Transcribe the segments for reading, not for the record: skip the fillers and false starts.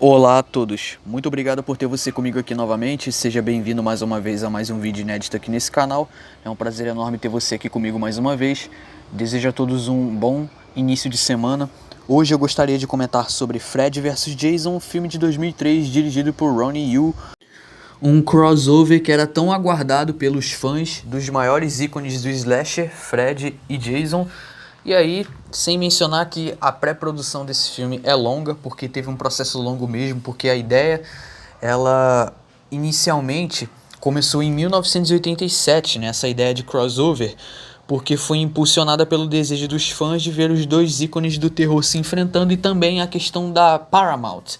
Olá a todos, muito obrigado por ter você comigo aqui novamente, seja bem-vindo mais uma vez a mais um vídeo inédito aqui nesse canal. É um prazer enorme ter você aqui comigo mais uma vez. Desejo a todos um bom início de semana. Hoje eu gostaria de comentar sobre Fred vs Jason, um filme de 2003 dirigido por Ronnie Yu. Um crossover que era tão aguardado pelos fãs dos maiores ícones do slasher, Fred e Jason. E aí, sem mencionar que a pré-produção desse filme é longa, porque teve um processo longo mesmo, porque a ideia, ela inicialmente começou em 1987, né, essa ideia de crossover, porque foi impulsionada pelo desejo dos fãs de ver os dois ícones do terror se enfrentando e também a questão da Paramount.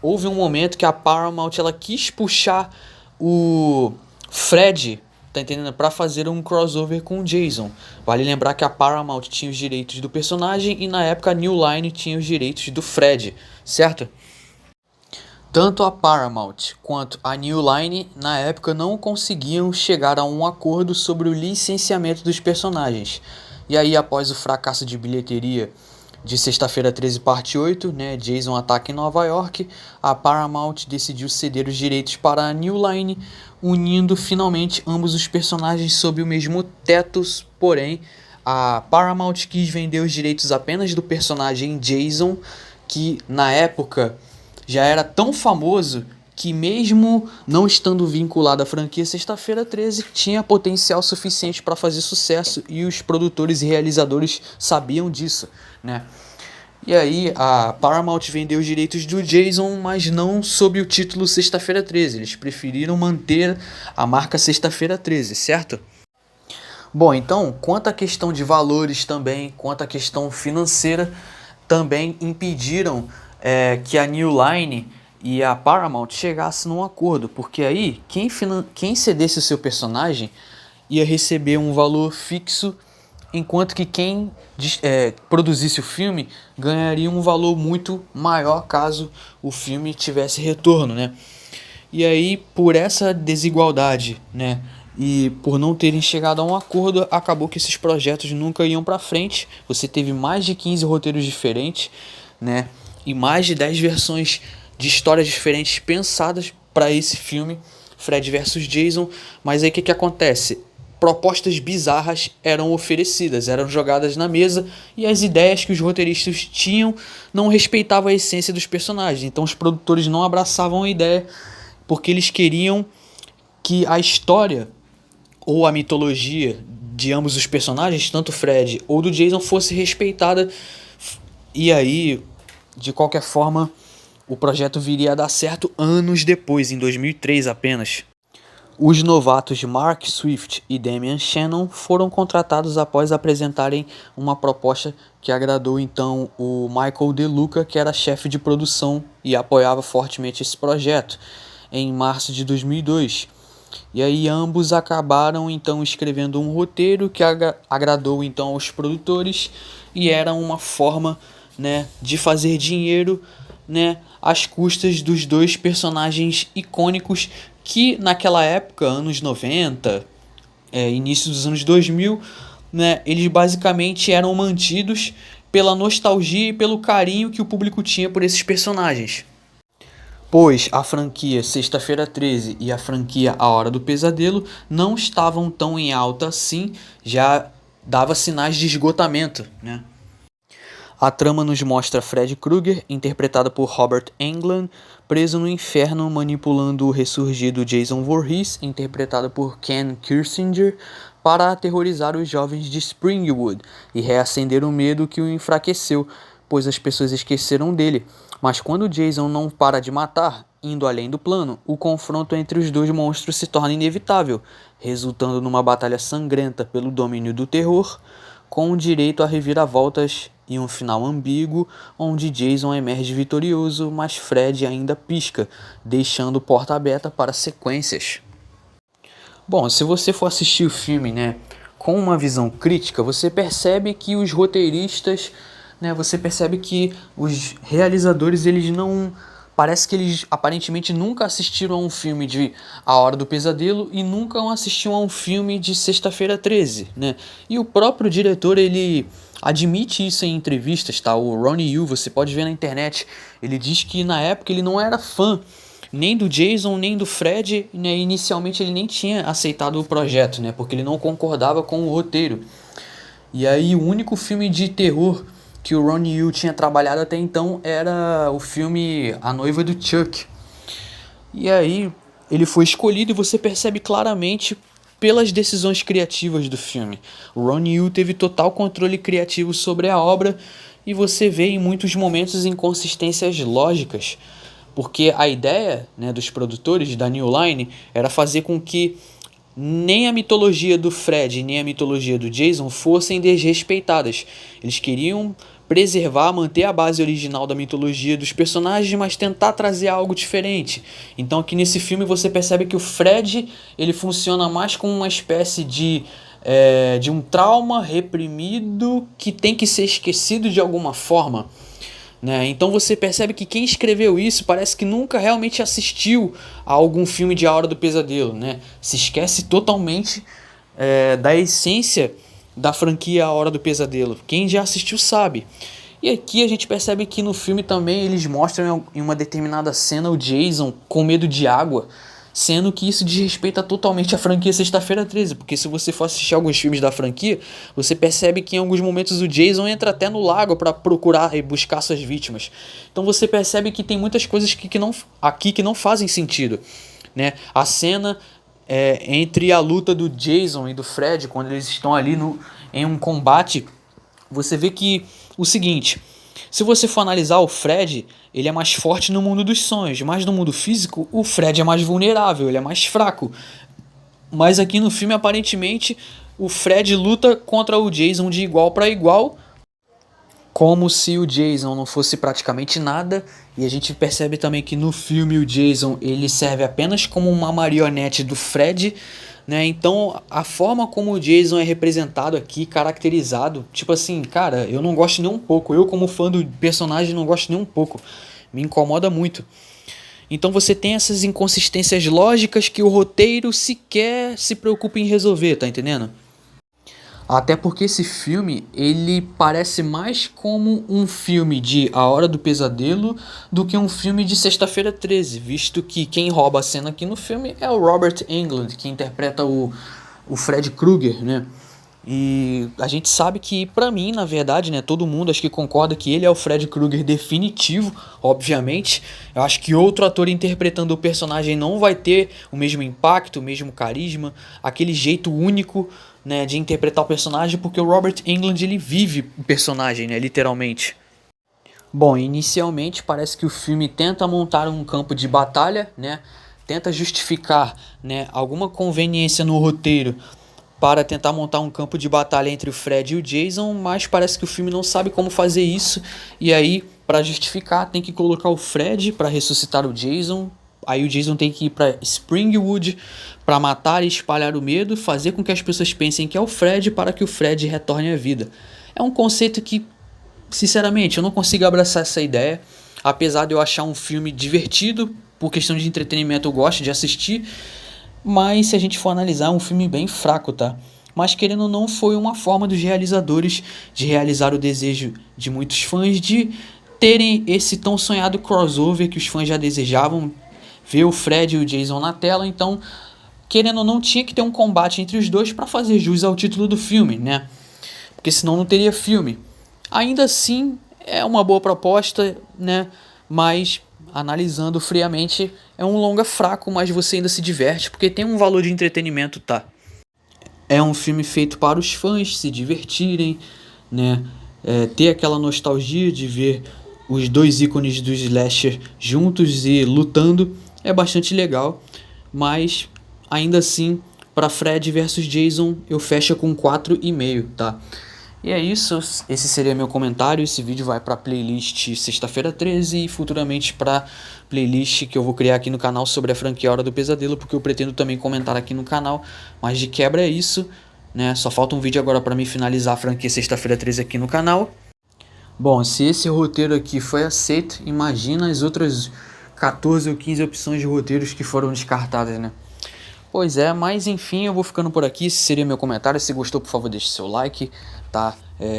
Houve um momento que a Paramount ela quis puxar o Fred, tá entendendo? Para fazer um crossover com o Jason. Vale lembrar que a Paramount tinha os direitos do personagem e na época a New Line tinha os direitos do Fred, certo? Tanto a Paramount quanto a New Line na época não conseguiam chegar a um acordo sobre o licenciamento dos personagens. E aí, após o fracasso de bilheteria de Sexta-feira 13 parte 8, né, Jason ataca em Nova York, a Paramount decidiu ceder os direitos para a New Line, unindo finalmente ambos os personagens sob o mesmo teto, porém a Paramount quis vender os direitos apenas do personagem Jason, que na época já era tão famoso que mesmo não estando vinculado à franquia Sexta-feira 13, tinha potencial suficiente para fazer sucesso e os produtores e realizadores sabiam disso, né? E aí a Paramount vendeu os direitos do Jason, mas não sob o título Sexta-feira 13. Eles preferiram manter a marca Sexta-feira 13, certo? Bom, então, quanto à questão de valores também, quanto à questão financeira, também impediram que a New Line e a Paramount chegassem num acordo, porque aí quem cedesse o seu personagem ia receber um valor fixo, enquanto que quem produzisse o filme ganharia um valor muito maior caso o filme tivesse retorno, né? E aí, por essa desigualdade, né, e por não terem chegado a um acordo, acabou que esses projetos nunca iam para frente. Você teve mais de 15 roteiros diferentes, né, e mais de 10 versões de histórias diferentes pensadas para esse filme, Fred vs Jason. Mas aí o que acontece? Propostas bizarras eram oferecidas, eram jogadas na mesa, e as ideias que os roteiristas tinham não respeitavam a essência dos personagens. Então os produtores não abraçavam a ideia, porque eles queriam que a história ou a mitologia de ambos os personagens, tanto Fred ou do Jason, fosse respeitada. E aí, de qualquer forma, o projeto viria a dar certo anos depois, em 2003 apenas. Os novatos Mark Swift e Damian Shannon foram contratados após apresentarem uma proposta que agradou então o Michael De Luca, que era chefe de produção e apoiava fortemente esse projeto, em março de 2002. E aí ambos acabaram então escrevendo um roteiro que agradou então aos produtores, e era uma forma, né, de fazer dinheiro, né, às custas dos dois personagens icônicos que naquela época, anos 90, início dos anos 2000, né, eles basicamente eram mantidos pela nostalgia e pelo carinho que o público tinha por esses personagens. Pois a franquia Sexta-feira 13 e a franquia A Hora do Pesadelo não estavam tão em alta assim, já dava sinais de esgotamento, né? A trama nos mostra Fred Krueger, interpretado por Robert Englund, preso no inferno manipulando o ressurgido Jason Voorhees, interpretado por Ken Kirsinger, para aterrorizar os jovens de Springwood e reacender o medo que o enfraqueceu, pois as pessoas esqueceram dele. Mas quando Jason não para de matar, indo além do plano, o confronto entre os dois monstros se torna inevitável, resultando numa batalha sangrenta pelo domínio do terror, com direito a reviravoltas e um final ambíguo, onde Jason emerge vitorioso, mas Fred ainda pisca, deixando porta aberta para sequências. Bom, se você for assistir o filme, né, com uma visão crítica, você percebe que os roteiristas, né, você percebe que os realizadores eles parece que eles aparentemente nunca assistiram a um filme de A Hora do Pesadelo e nunca assistiram a um filme de Sexta-feira 13, né? E o próprio diretor, ele admite isso em entrevistas, tá? O Ronnie Yu, você pode ver na internet, ele diz que na época ele não era fã nem do Jason, nem do Fred, né? Inicialmente ele nem tinha aceitado o projeto, né? Porque ele não concordava com o roteiro. E aí o único filme de terror que o Ronnie Yu tinha trabalhado até então era o filme A Noiva do Chuck. E aí ele foi escolhido e você percebe claramente pelas decisões criativas do filme. O Ronnie Yu teve total controle criativo sobre a obra e você vê em muitos momentos inconsistências lógicas, porque a ideia, né, dos produtores da New Line era fazer com que nem a mitologia do Fred nem a mitologia do Jason fossem desrespeitadas. Eles queriam preservar, manter a base original da mitologia dos personagens, mas tentar trazer algo diferente. Então aqui nesse filme você percebe que o Fred ele funciona mais como uma espécie de um trauma reprimido que tem que ser esquecido de alguma forma, né? Então você percebe que quem escreveu isso parece que nunca realmente assistiu a algum filme de A Hora do Pesadelo, né? Se esquece totalmente da essência da franquia A Hora do Pesadelo. Quem já assistiu sabe. E aqui a gente percebe que no filme também eles mostram em uma determinada cena o Jason com medo de água, sendo que isso desrespeita totalmente a franquia Sexta-feira 13, porque se você for assistir alguns filmes da franquia, você percebe que em alguns momentos o Jason entra até no lago para procurar e buscar suas vítimas. Então você percebe que tem muitas coisas que não fazem sentido, né? A cena entre a luta do Jason e do Fred, quando eles estão ali em um combate, você vê que o seguinte: se você for analisar o Fred, ele é mais forte no mundo dos sonhos, mas no mundo físico o Fred é mais vulnerável, ele é mais fraco. Mas aqui no filme aparentemente o Fred luta contra o Jason de igual para igual, como se o Jason não fosse praticamente nada. E a gente percebe também que no filme o Jason ele serve apenas como uma marionete do Fred, né? Então a forma como o Jason é representado aqui, caracterizado, tipo assim, cara, eu não gosto nem um pouco. Eu como fã do personagem não gosto nem um pouco. Me incomoda muito. Então você tem essas inconsistências lógicas que o roteiro sequer se preocupa em resolver, tá entendendo? Até porque esse filme, ele parece mais como um filme de A Hora do Pesadelo do que um filme de Sexta-feira 13, visto que quem rouba a cena aqui no filme é o Robert Englund, que interpreta o Fred Krueger, né? E a gente sabe que, pra mim, na verdade, né, todo mundo acho que concorda que ele é o Fred Krueger definitivo, obviamente. Eu acho que outro ator interpretando o personagem não vai ter o mesmo impacto, o mesmo carisma, aquele jeito único, né, de interpretar o personagem, porque o Robert Englund ele vive o personagem, né, literalmente. Bom, inicialmente parece que o filme tenta montar um campo de batalha, né, tenta justificar, né, alguma conveniência no roteiro para tentar montar um campo de batalha entre o Fred e o Jason, mas parece que o filme não sabe como fazer isso, e aí, para justificar, tem que colocar o Fred para ressuscitar o Jason. Aí o Jason tem que ir para Springwood para matar e espalhar o medo, fazer com que as pessoas pensem que é o Fred para que o Fred retorne à vida. É um conceito que, sinceramente, eu não consigo abraçar essa ideia, apesar de eu achar um filme divertido, por questão de entretenimento eu gosto de assistir, mas se a gente for analisar é um filme bem fraco, tá? Mas querendo ou não, foi uma forma dos realizadores de realizar o desejo de muitos fãs de terem esse tão sonhado crossover que os fãs já desejavam, ver o Fred e o Jason na tela. Então, querendo ou não, tinha que ter um combate entre os dois para fazer jus ao título do filme, né? Porque senão não teria filme. Ainda assim, é uma boa proposta, né? Mas analisando friamente, é um longa fraco, mas você ainda se diverte, porque tem um valor de entretenimento, tá? É um filme feito para os fãs se divertirem, né? Ter aquela nostalgia de ver os dois ícones do slasher juntos e lutando é bastante legal, mas ainda assim, para Fred versus Jason, eu fecho com 4,5, tá? E é isso, esse seria meu comentário. Esse vídeo vai para playlist Sexta-feira 13 e futuramente para playlist que eu vou criar aqui no canal sobre a franquia Hora do Pesadelo, porque eu pretendo também comentar aqui no canal. Mas de quebra é isso, né? Só falta um vídeo agora para mim finalizar a franquia Sexta-feira 13 aqui no canal. Bom, se esse roteiro aqui foi aceito, imagina as outras 14 ou 15 opções de roteiros que foram descartadas, né? Pois é, mas enfim, eu vou ficando por aqui. Esse seria meu comentário. Se gostou, por favor, deixe seu like, tá?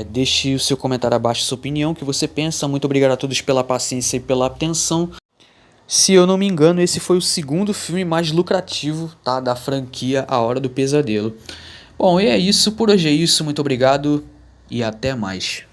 Deixe o seu comentário abaixo, sua opinião, o que você pensa. Muito obrigado a todos pela paciência e pela atenção. Se eu não me engano, esse foi o segundo filme mais lucrativo, tá, da franquia A Hora do Pesadelo. Bom, e é isso, por hoje é isso. Muito obrigado e até mais.